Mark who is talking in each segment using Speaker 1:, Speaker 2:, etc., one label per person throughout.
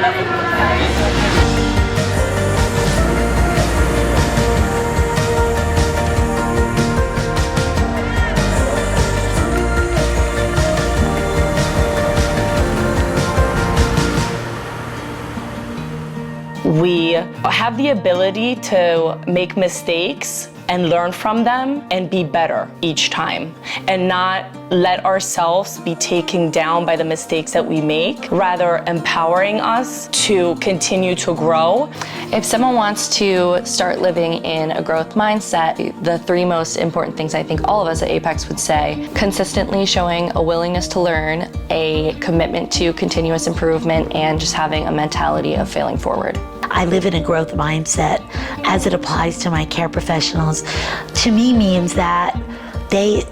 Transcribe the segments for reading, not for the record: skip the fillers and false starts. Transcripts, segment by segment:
Speaker 1: We have the ability to make mistakes and learn from them and be better each time, and not let ourselves be taken down by the mistakes that we make, rather empowering us to continue to grow.
Speaker 2: If someone wants to start living in a growth mindset, the three most important things I think all of us at Apex would say: consistently showing a willingness to learn, a commitment to continuous improvement, and just having a mentality of failing forward.
Speaker 3: I live in a growth mindset as it applies to my care professionals. To me means that they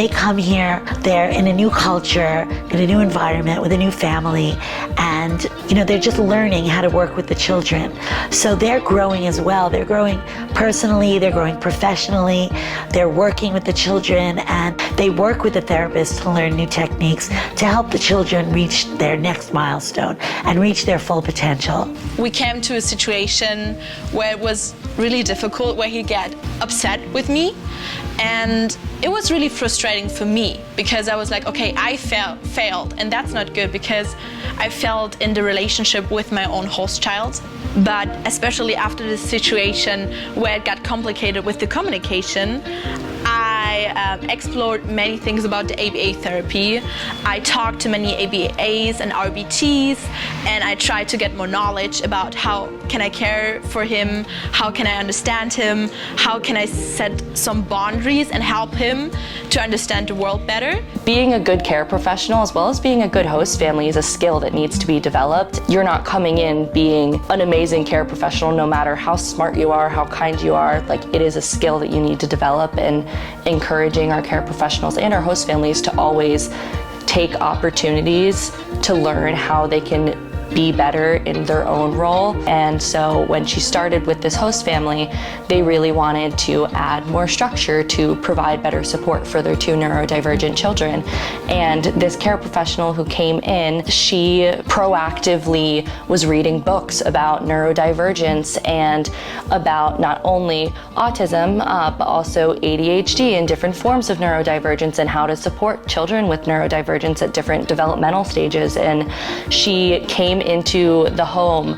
Speaker 3: come here, they're in a new culture, in a new environment, with a new family, and they're just learning how to work with the children. So they're growing as well. They're growing personally, they're growing professionally, they're working with the children, and they work with the therapist to learn new techniques to help the children reach their next milestone and reach their full potential.
Speaker 4: We came to a situation where it was really difficult, where he got upset with me, and it was really frustrating for me, because I was like, okay, I failed, and that's not good, because I failed in the relationship with my own host child. But especially after this situation where it got complicated with the communication, I explored many things about the ABA therapy. I talked to many ABAs and RBTs, and I tried to get more knowledge about how can I care for him, how can I understand him, how can I set some boundaries and help him to understand the world better.
Speaker 2: Being a good care professional, as well as being a good host family, is a skill that needs to be developed. You're not coming in being an amazing care professional, no matter how smart you are, how kind you are. It is a skill that you need to develop, and encouraging our care professionals and our host families to always take opportunities to learn how they can be better in their own role. And so when she started with this host family, they really wanted to add more structure to provide better support for their two neurodivergent children. And this care professional who came in, she proactively was reading books about neurodivergence and about not only autism, but also ADHD and different forms of neurodivergence, and how to support children with neurodivergence at different developmental stages. And she came into the home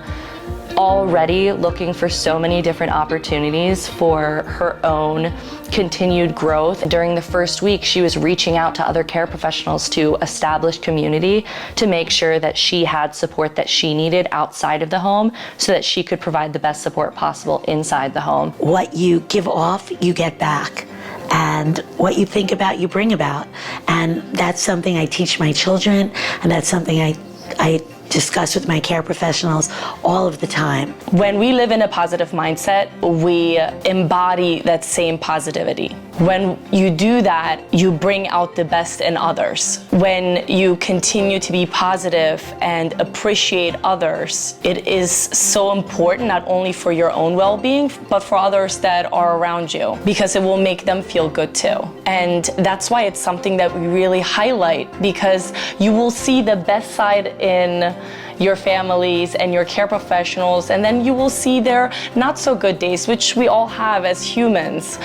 Speaker 2: already looking for so many different opportunities for her own continued growth. During the first week, she was reaching out to other care professionals to establish community, to make sure that she had support that she needed outside of the home, so that she could provide the best support possible inside the home.
Speaker 3: What you give off, you get back. And what you think about, you bring about. And that's something I teach my children, and that's something I discuss with my care professionals all of the time.
Speaker 1: When we live in a positive mindset, we embody that same positivity. When you do that, you bring out the best in others. When you continue to be positive and appreciate others, it is so important, not only for your own well-being, but for others that are around you, because it will make them feel good too. And that's why it's something that we really highlight, because you will see the best side in your families and your care professionals, and then you will see their not so good days, which we all have as humans.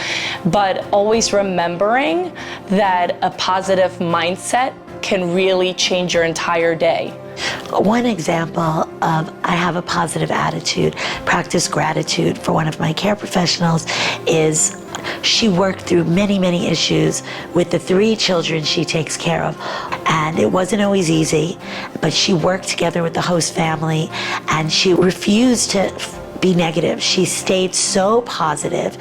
Speaker 1: But always remembering that a positive mindset can really change your entire day.
Speaker 3: One example of I have a positive attitude, practice gratitude for one of my care professionals is she worked through many, many issues with the 3 children she takes care of. And it wasn't always easy, but she worked together with the host family, and she refused to be negative. She stayed so positive,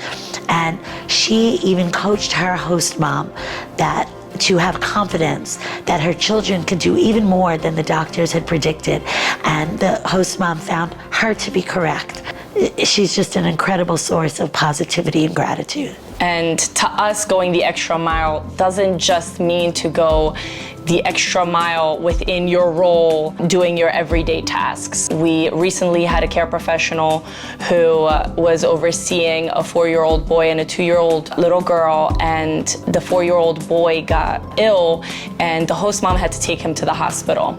Speaker 3: and she even coached her host mom that to have confidence that her children could do even more than the doctors had predicted. And the host mom found her to be correct. She's just an incredible source of positivity and gratitude.
Speaker 1: And to us, going the extra mile doesn't just mean to go the extra mile within your role, doing your everyday tasks. We recently had a care professional who was overseeing a 4-year-old boy and a 2-year-old little girl, and the 4-year-old boy got ill, and the host mom had to take him to the hospital.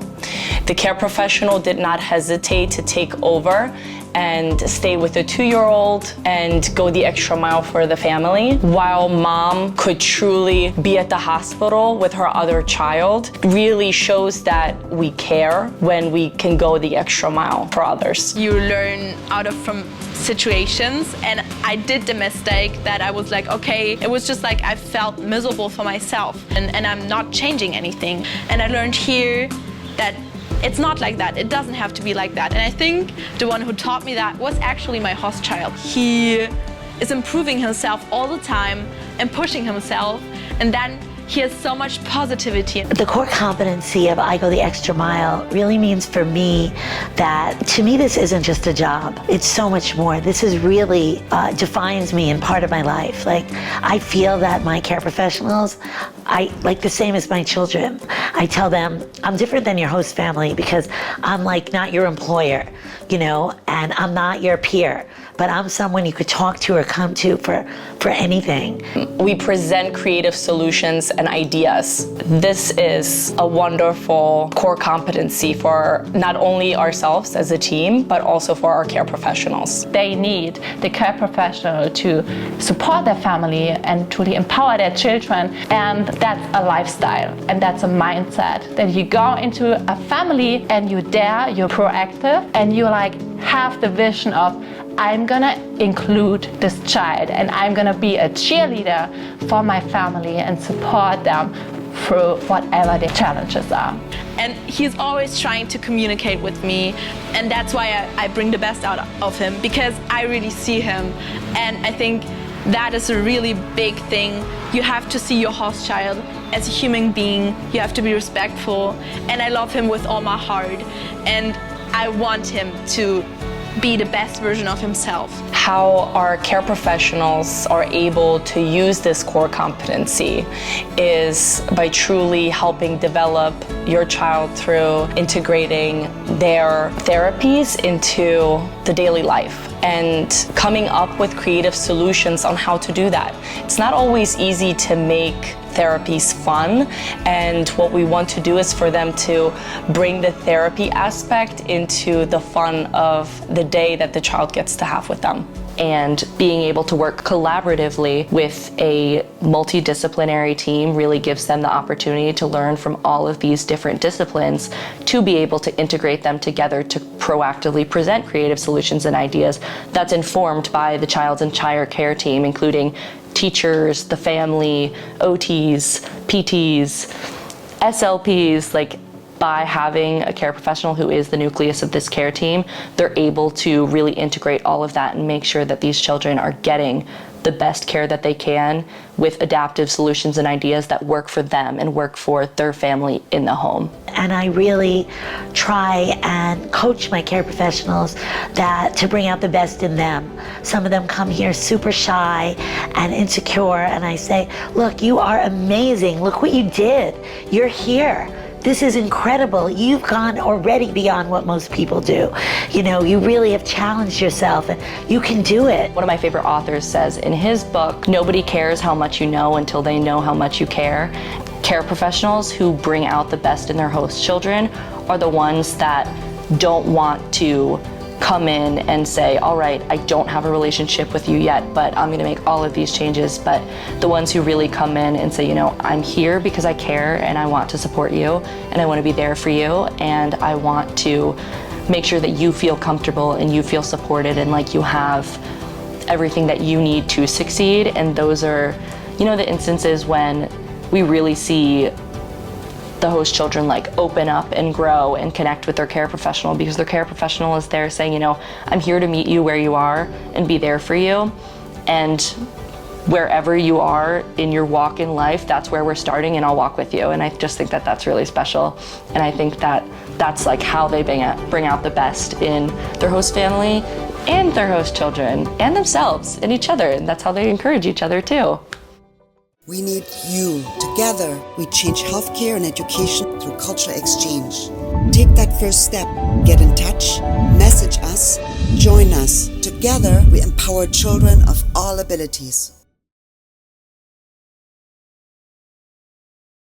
Speaker 1: The care professional did not hesitate to take over and stay with the 2-year-old and go the extra mile for the family, while mom could truly be at the hospital with her other child. Really shows that we care when we can go the extra mile for others.
Speaker 4: You learn from situations, and I did the mistake that I was like, okay, it was just like I felt miserable for myself, and I'm not changing anything. And I learned here that it's not like that. It doesn't have to be like that. And I think the one who taught me that was actually my host child. He is improving himself all the time and pushing himself, and then he has so much positivity.
Speaker 3: The core competency of I Go the Extra Mile really means for me that, to me, this isn't just a job. It's so much more. This is really defines me and part of my life. Like, I feel that my care professionals, I like the same as my children. I tell them, I'm different than your host family because I'm like not your employer, you know, and I'm not your peer, but I'm someone you could talk to or come to for anything.
Speaker 1: We present creative solutions and ideas. This is a wonderful core competency for not only ourselves as a team, but also for our care professionals.
Speaker 5: They need the care professional to support their family and truly empower their children, and that's a lifestyle and that's a mindset that you go into a family and you're proactive, and you like have the vision of, I'm gonna include this child and I'm gonna be a cheerleader for my family and support them through whatever the challenges are.
Speaker 4: And he's always trying to communicate with me, and that's why I bring the best out of him, because I really see him. And I think that is a really big thing. You have to see your host child as a human being. You have to be respectful, and I love him with all my heart, and I want him to be the best version of himself.
Speaker 1: How our care professionals are able to use this core competency is by truly helping develop your child through integrating their therapies into the daily life and coming up with creative solutions on how to do that. It's not always easy to make therapies fun, and what we want to do is for them to bring the therapy aspect into the fun of the day that the child gets to have with them.
Speaker 2: And being able to work collaboratively with a multidisciplinary team really gives them the opportunity to learn from all of these different disciplines, to be able to integrate them together to proactively present creative solutions and ideas that's informed by the child's entire care team, including teachers, the family, OTs, PTs, SLPs. Like, by having a care professional who is the nucleus of this care team, they're able to really integrate all of that and make sure that these children are getting the best care that they can with adaptive solutions and ideas that work for them and work for their family in the home.
Speaker 3: And I really try and coach my care professionals to bring out the best in them. Some of them come here super shy and insecure, and I say, look, you are amazing. Look what you did. You're here. This is incredible. You've gone already beyond what most people do. You know, you really have challenged yourself, and you can do it.
Speaker 2: One of my favorite authors says in his book, nobody cares how much you know until they know how much you care. Care professionals who bring out the best in their host children are the ones that don't want to come in and say, all right, I don't have a relationship with you yet, but I'm gonna make all of these changes. But the ones who really come in and say, you know, I'm here because I care and I want to support you and I want to be there for you, and I want to make sure that you feel comfortable and you feel supported and like you have everything that you need to succeed. And those are, you know, the instances when we really see the host children like open up and grow and connect with their care professional, because their care professional is there saying, you know, I'm here to meet you where you are and be there for you. And wherever you are in your walk in life, that's where we're starting, and I'll walk with you. And I just think that that's really special. And I think that that's like how they bring out the best in their host family and their host children and themselves and each other. And that's how they encourage each other too.
Speaker 6: We need you. Together, we change healthcare and education through cultural exchange. Take that first step. Get in touch, message us, join us. Together, we empower children of all abilities.